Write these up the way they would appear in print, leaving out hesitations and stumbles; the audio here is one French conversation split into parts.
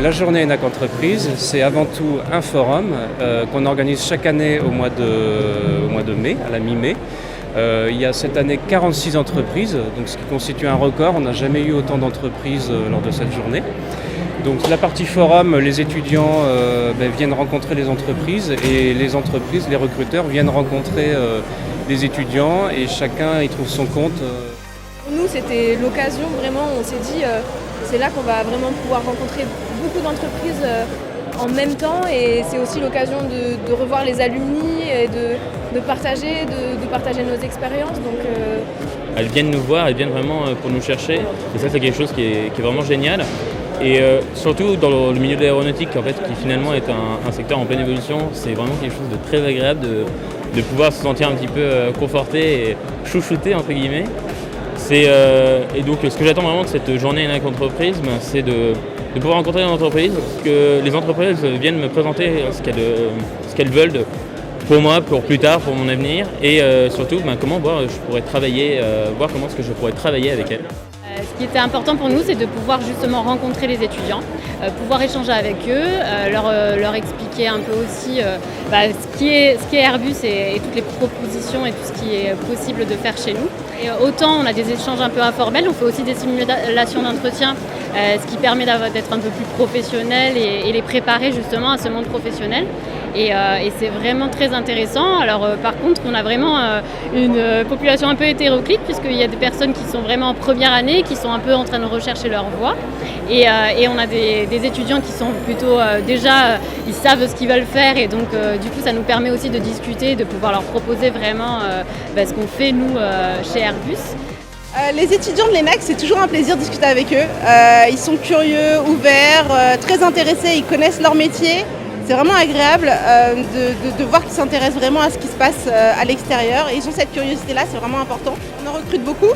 La journée ENAC Entreprise, c'est avant tout un forum qu'on organise chaque année au mois de mai, à la mi-mai. Il y a cette année 46 entreprises, donc ce qui constitue un record. On n'a jamais eu autant d'entreprises lors de cette journée. Donc la partie forum, les étudiants viennent rencontrer les entreprises et les entreprises, les recruteurs viennent rencontrer les étudiants et chacun y trouve son compte. Pour nous, c'était l'occasion, vraiment, on s'est dit c'est là qu'on va vraiment pouvoir rencontrer beaucoup d'entreprises en même temps et c'est aussi l'occasion de revoir les alumni et de partager nos expériences. Elles viennent nous voir, elles viennent vraiment pour nous chercher et ça c'est quelque chose qui est vraiment génial. Et surtout dans le milieu de l'aéronautique en fait, qui finalement est un secteur en pleine évolution, c'est vraiment quelque chose de très agréable de pouvoir se sentir un petit peu conforté et chouchouté entre guillemets. Et donc ce que j'attends vraiment de cette journée ENAC Entreprise, c'est de pouvoir rencontrer une entreprise, que les entreprises viennent me présenter ce qu'elles veulent pour moi, pour plus tard, pour mon avenir, et surtout comment je pourrais travailler, voir comment est-ce que je pourrais travailler avec elles. Ce qui était important pour nous, c'est de pouvoir justement rencontrer les étudiants, pouvoir échanger avec eux, leur expliquer un peu aussi ce qui est Airbus et toutes les propositions et tout ce qui est possible de faire chez nous. Et autant on a des échanges un peu informels, on fait aussi des simulations d'entretien, ce qui permet d'être un peu plus professionnel et les préparer justement à ce monde professionnel. Et c'est vraiment très intéressant. Alors par contre, on a vraiment une population un peu hétéroclite puisqu'il y a des personnes qui sont vraiment en première année, qui sont un peu en train de rechercher leur voie. Et on a des étudiants qui sont plutôt déjà, ils savent ce qu'ils veulent faire et donc du coup ça nous permet aussi de discuter, de pouvoir leur proposer vraiment ce qu'on fait nous chez Airbus. Les étudiants de l'ENAC, c'est toujours un plaisir de discuter avec eux. Ils sont curieux, ouverts, très intéressés, ils connaissent leur métier. C'est vraiment agréable de voir qu'ils s'intéressent vraiment à ce qui se passe à l'extérieur. Et ils ont cette curiosité-là, c'est vraiment important. On en recrute beaucoup.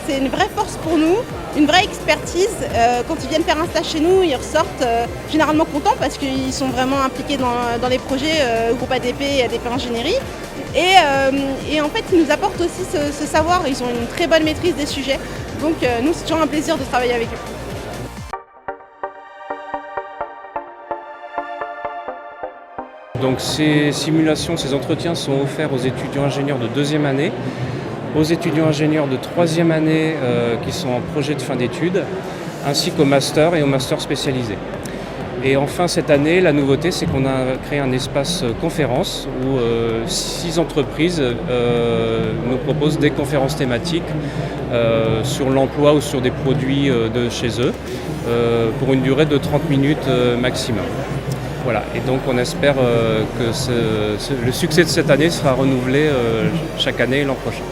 C'est une vraie force pour nous, une vraie expertise. Quand ils viennent faire un stage chez nous, ils ressortent généralement contents parce qu'ils sont vraiment impliqués dans les projets groupe ADP et ADP Ingénierie. Et en fait, ils nous apportent aussi ce savoir. Ils ont une très bonne maîtrise des sujets. Donc nous, c'est toujours un plaisir de travailler avec eux. Donc ces simulations, ces entretiens sont offerts aux étudiants ingénieurs de deuxième année, aux étudiants ingénieurs de troisième année qui sont en projet de fin d'études, ainsi qu'aux masters et aux masters spécialisés. Et enfin cette année, la nouveauté, c'est qu'on a créé un espace conférence où 6 entreprises nous proposent des conférences thématiques sur l'emploi ou sur des produits de chez eux pour une durée de 30 minutes maximum. Voilà. Et donc on espère que le succès de cette année sera renouvelé chaque année l'an prochain.